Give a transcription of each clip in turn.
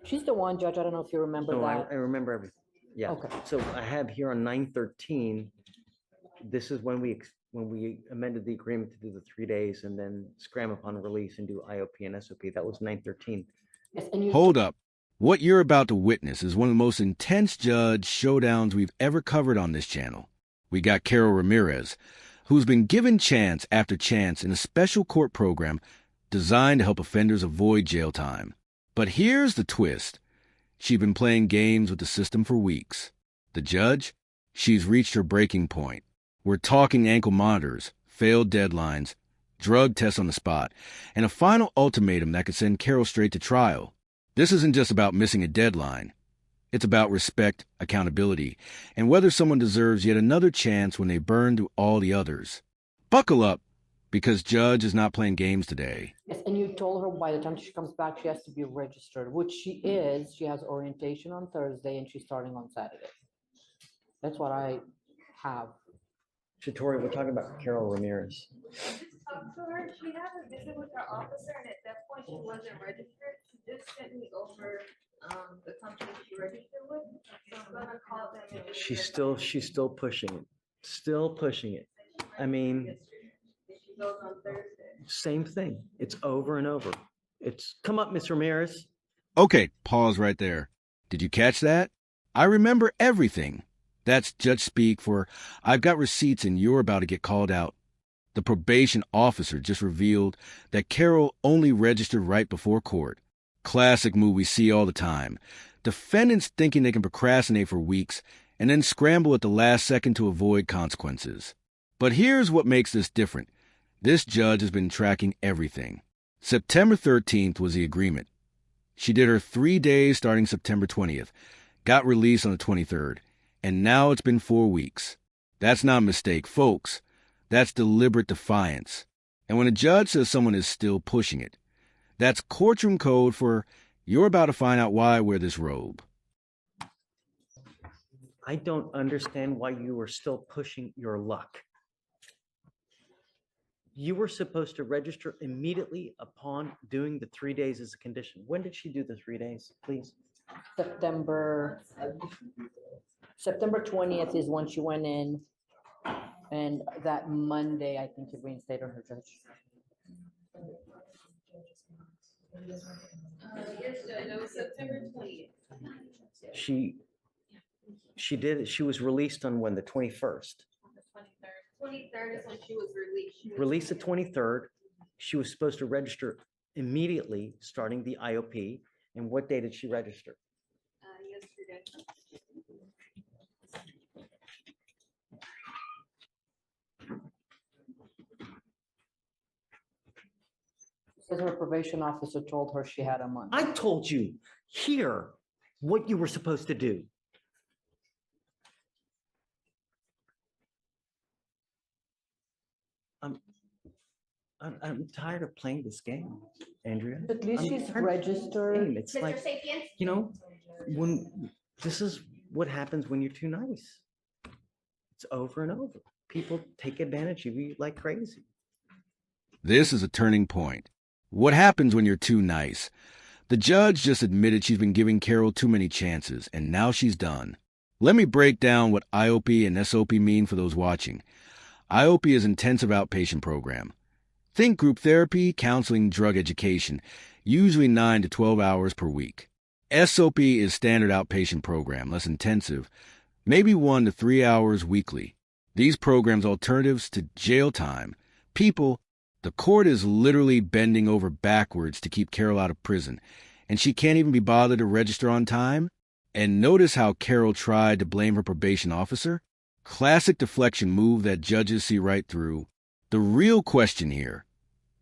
She's the one, Judge. I don't know if you remember No, that. I remember everything. Yeah. Okay. So I have here on 9/13, this is when we amended the agreement to do the 3 days and then scram upon release and do IOP and SOP. That was 9/13. Yes, and you Hold up. What you're about to witness is one of the most intense judge showdowns we've ever covered on this channel. We got Carol Ramirez, who's been given chance after chance in a special court program designed to help offenders avoid jail time. But here's the twist. She'd been playing games with the system for weeks. The judge? She's reached her breaking point. We're talking ankle monitors, failed deadlines, drug tests on the spot, and a final ultimatum that could send Carol straight to trial. This isn't just about missing a deadline. It's about respect, accountability, and whether someone deserves yet another chance when they burn through all the others. Buckle up, because Judge is not playing games today. Yes, and you told her by the time she comes back, she has to be registered, which she is. She has orientation on Thursday and she's starting on Saturday. That's what I have. Shatori, we're talking about Carol Ramirez. Talk to her. She had a visit with her officer, and at that point, she wasn't registered. She just sent me over the company she registered with. So I'm gonna call them. And She's still pushing it. Still pushing it. I mean, she goes on Thursday. same thing. It's over and over. It's come up, Miss Ramirez. Okay, pause right there. Did you catch that? I remember everything. That's judge speak for I've got receipts and you're about to get called out. The probation officer just revealed that Carol only registered right before court. Classic move we see all the time. Defendants thinking they can procrastinate for weeks and then scramble at the last second to avoid consequences. But here's what makes this different. This judge has been tracking everything. September 13th was the agreement. She did her 3 days starting September 20th, got released on the 23rd, and now it's been 4 weeks. That's not a mistake, folks. That's deliberate defiance. And when a judge says someone is still pushing it, that's courtroom code for you're about to find out why I wear this robe. I don't understand why you were still pushing your luck. You were supposed to register immediately upon doing the 3 days as a condition. When did she do the 3 days, please? September 20th is when she went in, and that Monday, I think, you reinstated her, Judge. Yes, Judge. It was September 20th. She did it. She was released on when, the 21st. The 23rd. 23rd is when she was released. Released the 23rd. She was supposed to register immediately starting the IOP. And what day did she register? Yesterday. Says her probation officer told her she had a month. I told you here what you were supposed to do. I'm tired of playing this game, Andrea. At least I'm she's tired of playing this registered. game. It's like, you know, when this is what happens when you're too nice. It's over and over. People take advantage of you like crazy. This is a turning point. What happens when you're too nice? The judge just admitted she's been giving Carol too many chances, and now she's done. Let me break down what IOP and SOP mean for those watching. IOP is intensive outpatient program. Think group therapy, counseling, drug education, usually 9 to 12 hours per week. SOP is standard outpatient program, less intensive, maybe 1 to 3 hours weekly. These programs alternatives to jail time. People, the court is literally bending over backwards to keep Carol out of prison, and she can't even be bothered to register on time? And notice how Carol tried to blame her probation officer? Classic deflection move that judges see right through. The real question here,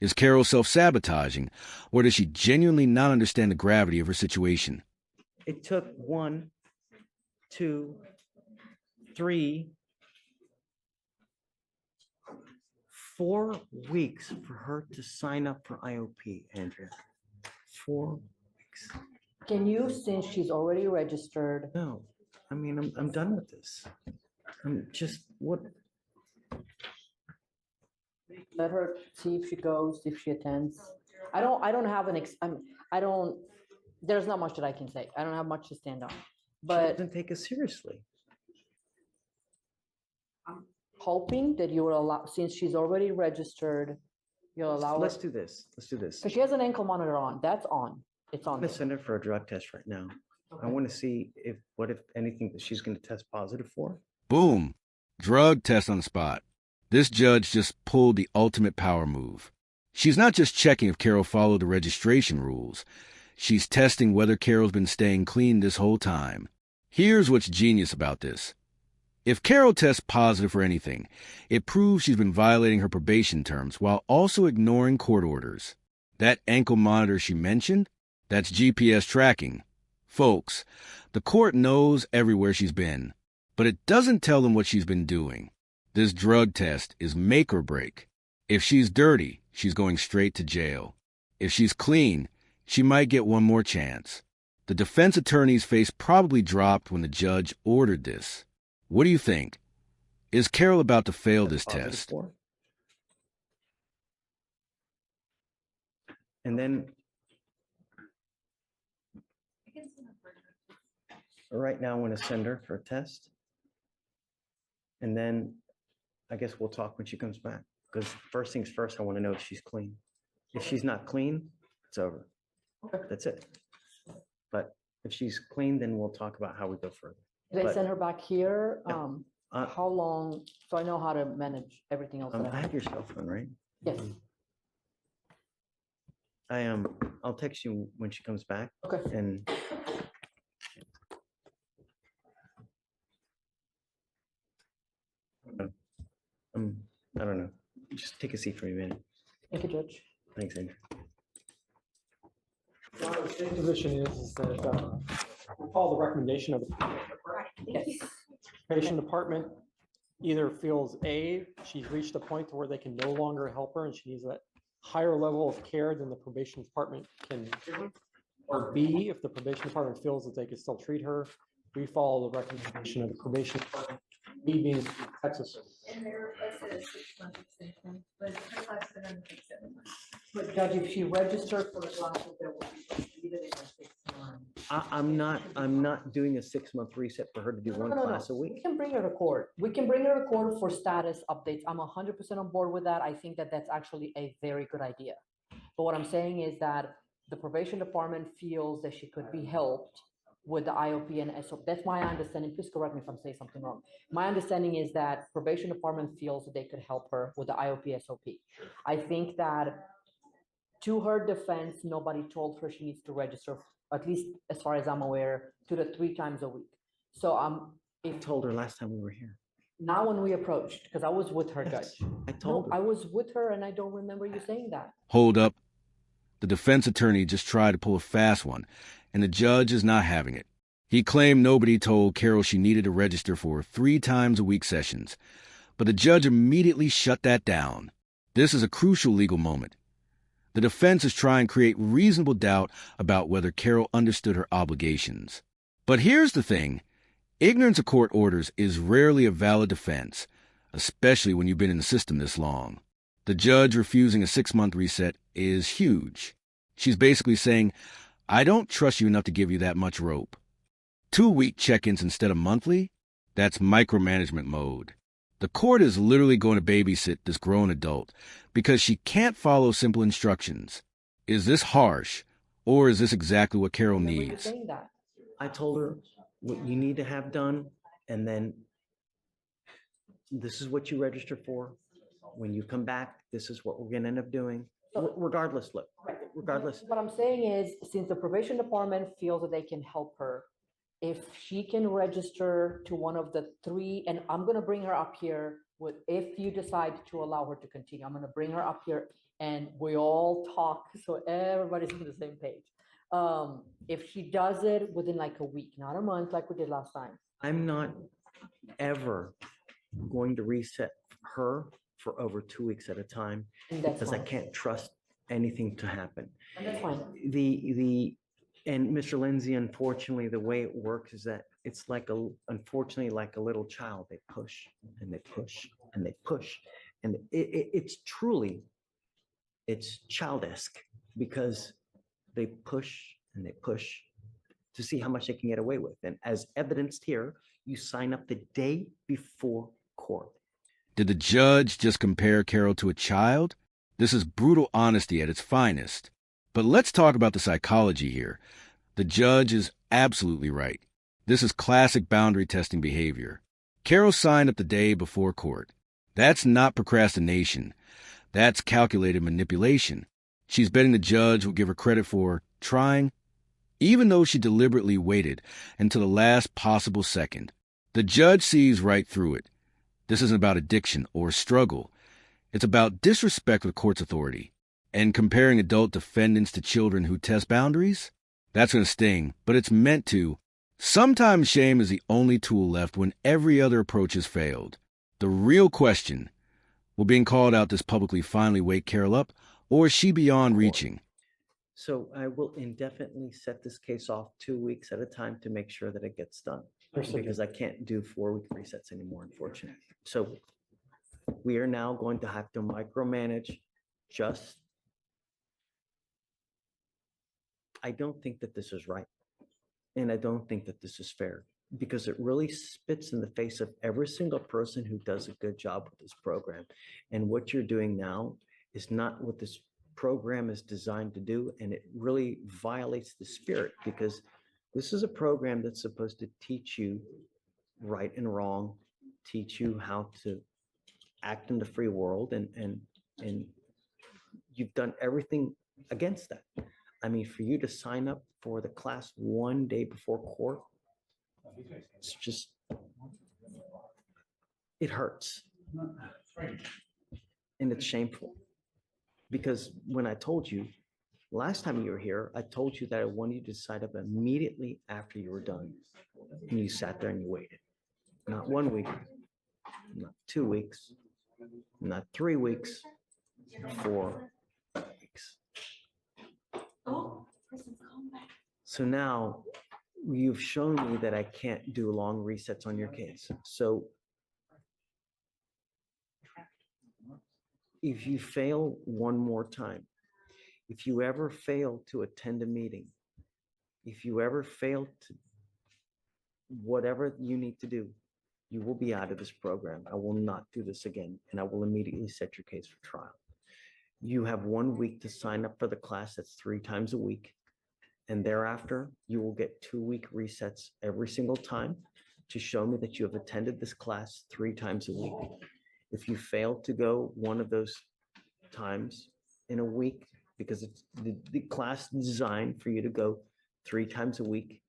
is Carol self-sabotaging, or does she genuinely not understand the gravity of her situation? It took 1, 2, 3, 4 weeks for her to sign up for IOP, Andrea. 4 weeks. Can you, since she's already registered? No, I mean, I'm done with this. I'm just, what? Let her see if she goes, if she attends. I don't have an I don't There's not much that I can say. I don't have much to stand on. She But doesn't take us seriously. hoping that you will allow, since she's already registered, you'll allow her, Let's do this. Let's do this. because she has an ankle monitor on. That's on. It's I'm on. gonna there. send her for a drug test right now. I want to see what if anything that she's gonna test positive for. Boom. Drug test on the spot. This judge just pulled the ultimate power move. She's not just checking if Carol followed the registration rules. She's testing whether Carol's been staying clean this whole time. Here's what's genius about this. If Carol tests positive for anything, it proves she's been violating her probation terms while also ignoring court orders. That ankle monitor she mentioned, that's GPS tracking. Folks, the court knows everywhere she's been, but it doesn't tell them what she's been doing. This drug test is make or break. If she's dirty, she's going straight to jail. If she's clean, she might get one more chance. The defense attorney's face probably dropped when the judge ordered this. What do you think? Is Carol about to fail this Positive test? for. And then I can send her for right now, I want to send her for a test. And then I guess we'll talk when she comes back. Because first things first, I want to know if she's clean. If she's not clean, it's over. That's it. But if she's clean, then we'll talk about how we go further. They But- send her back here. Yeah. How long, so I know how to manage everything else. that I I have your cell phone, right? Yes, I'll text you when she comes back okay. and I don't know. Just take a seat for a minute. Thank you, Judge. Thanks, Andrew. The state position is that we follow the recommendation of the Yes. probation department. Either feels A, she's reached a point where they can no longer help her and she needs a higher level of care than the probation department can give her. Or B, if the probation department feels that they can still treat her, we follow the recommendation of the probation department. B being Texas. And they requested a 6-month extension, but her last been on 7 months. But Judge, if she registered for the classes, there will be completed in 6 months. I'm not doing a 6-month reset for her to do one class a We week. can bring her to court. We can bring her to court for status updates. I'm 100% on board with that. I think that that's actually a very good idea. But what I'm saying is that the probation department feels that she could be helped with the IOP and SOP. That's my understanding. Please correct me if I'm saying something wrong. My understanding is that probation department feels that they could help her with the IOP SOP. I think that to her defense, nobody told her she needs to register, at least as far as I'm aware, 2 to 3 times a week. So I if told her last time we were here. now when we approached, because I was with her, Yes, Judge. I No, told her. I was with her and I don't remember you saying that. Hold up. The defense attorney just tried to pull a fast one, and the judge is not having it. He claimed nobody told Carol she needed to register for 3 times a week sessions, but the judge immediately shut that down. This is a crucial legal moment. The defense is trying to create reasonable doubt about whether Carol understood her obligations. But here's the thing. Ignorance of court orders is rarely a valid defense, especially when you've been in the system this long. The judge refusing a 6-month reset is huge. She's basically saying, I don't trust you enough to give you that much rope. 2-week check-ins instead of monthly? That's micromanagement mode. The court is literally going to babysit this grown adult because she can't follow simple instructions. Is this harsh, or is this exactly what Carol Remember you needs? saying that. I told her what you need to have done, and then this is what you register for. When you come back, this is what we're gonna end up doing. Regardless, look, regardless. What I'm saying is, since the probation department feels that they can help her, if she can register to one of the 3, and I'm gonna bring her up here with, if you decide to allow her to continue, I'm gonna bring her up here and we all talk, so everybody's on the same page. If she does it within like a week, not a month like we did last time. I'm not ever going to reset her for over 2 weeks at a time And that's because I fine. can't trust anything to happen. And that's fine. And Mr. Lindsay, unfortunately, the way it works is that it's unfortunately like a little child. They push and they push and they push. And it's truly, it's childesque because they push and they push to see how much they can get away with. And as evidenced here, you sign up the day before court. Did the judge just compare Carol to a child? This is brutal honesty at its finest. But let's talk about the psychology here. The judge is absolutely right. This is classic boundary testing behavior. Carol signed up the day before court. That's not procrastination. That's calculated manipulation. She's betting the judge will give her credit for trying, even though she deliberately waited until the last possible second. The judge sees right through it. This isn't about addiction or struggle. It's about disrespect for the court's authority. And comparing adult defendants to children who test boundaries? That's going to sting, but it's meant to. Sometimes shame is the only tool left when every other approach has failed. The real question, will being called out this publicly finally wake Carol up, or is she beyond reaching? So I will indefinitely set this case off 2 weeks at a time to make sure that it gets done. Because I can't do 4-week resets anymore, unfortunately. So we are now going to have to micromanage just. I don't think that this is right. And I don't think that this is fair, because it really spits in the face of every single person who does a good job with this program. And what you're doing now is not what this program is designed to do. And it really violates the spirit, because this is a program that's supposed to teach you right and wrong, teach you how to act in the free world. And you've done everything against that. I mean, for you to sign up for the class 1 day before court, it's just, it hurts. And it's shameful. Because when I told you, last time you were here, I told you that I wanted you to sign up immediately after you were done. And you sat there and you waited. Not 1 week, not 2 weeks, not 3 weeks, 4 weeks. So now you've shown me that I can't do long resets on your case. So if you fail one more time, if you ever fail to attend a meeting, if you ever fail to whatever you need to do, you will be out of this program. I will not do this again, and I will immediately set your case for trial. You have 1 week to sign up for the class. That's 3 times a week. And thereafter, you will get 2-week resets every single time to show me that you have attended this class 3 times a week. If you fail to go one of those times in a week, because it's the class is designed for you to go 3 times a week,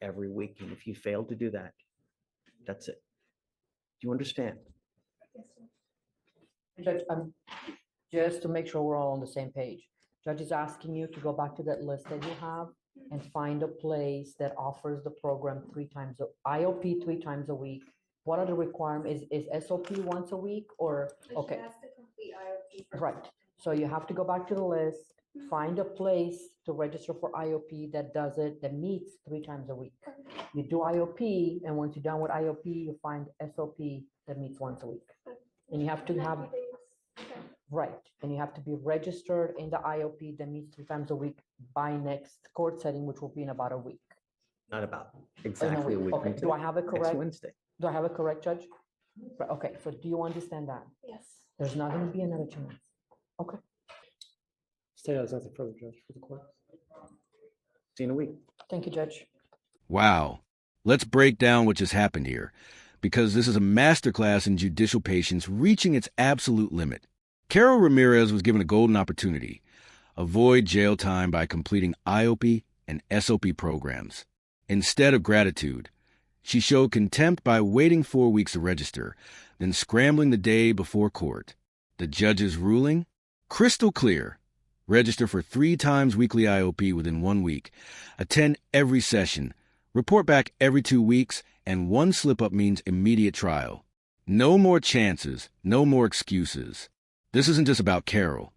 every week. And if you fail to do that, that's it. Do you understand? Judge, just to make sure we're all on the same page. Judge is asking you to go back to that list that you have and find a place that offers the program 3 times, IOP 3 times a week. What are the requirements? Is SOP once a week or, okay. She has to complete IOP first. Right. So you have to go back to the list, find a place to register for IOP that does it, that meets 3 times a week. You do IOP, and once you're done with IOP, you find SOP that meets once a week. And you have to have, right, and you have to be registered in the IOP that meets 3 times a week by next court setting, which will be in about a week. Not about, exactly a week. Okay, do I have it Next correct? Wednesday. Do I have it correct, Judge? Right, okay, so do you understand that? Yes. There's not gonna be another chance. Okay. State has nothing further, Judge, for the court. See you in a week. Thank you, Judge. Wow. Let's break down what just happened here, because this is a masterclass in judicial patience reaching its absolute limit. Carol Ramirez was given a golden opportunity: avoid jail time by completing IOP and SOP programs. Instead of gratitude, she showed contempt by waiting 4 weeks to register, then scrambling the day before court. The judge's ruling? Crystal clear. Register for 3 times weekly IOP within 1 week. Attend every session. Report back every 2 weeks, and 1 slip-up means immediate trial. No more chances, no more excuses. This isn't just about Carol.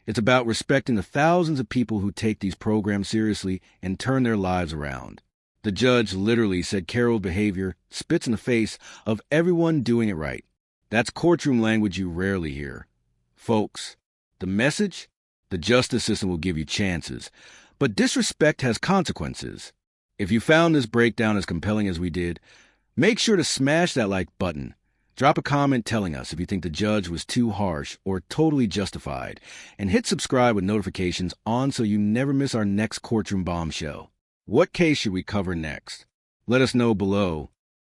It's about respecting the thousands of people who take these programs seriously and turn their lives around. The judge literally said Carol's behavior spits in the face of everyone doing it right. That's courtroom language you rarely hear. Folks, the message? The justice system will give you chances, But disrespect has consequences. If you found this breakdown as compelling as we did, make sure to smash that like button. Drop a comment telling us if you think the judge was too harsh or totally justified, and hit subscribe with notifications on so you never miss our next Courtroom Bombshell. What case should we cover next? Let us know below.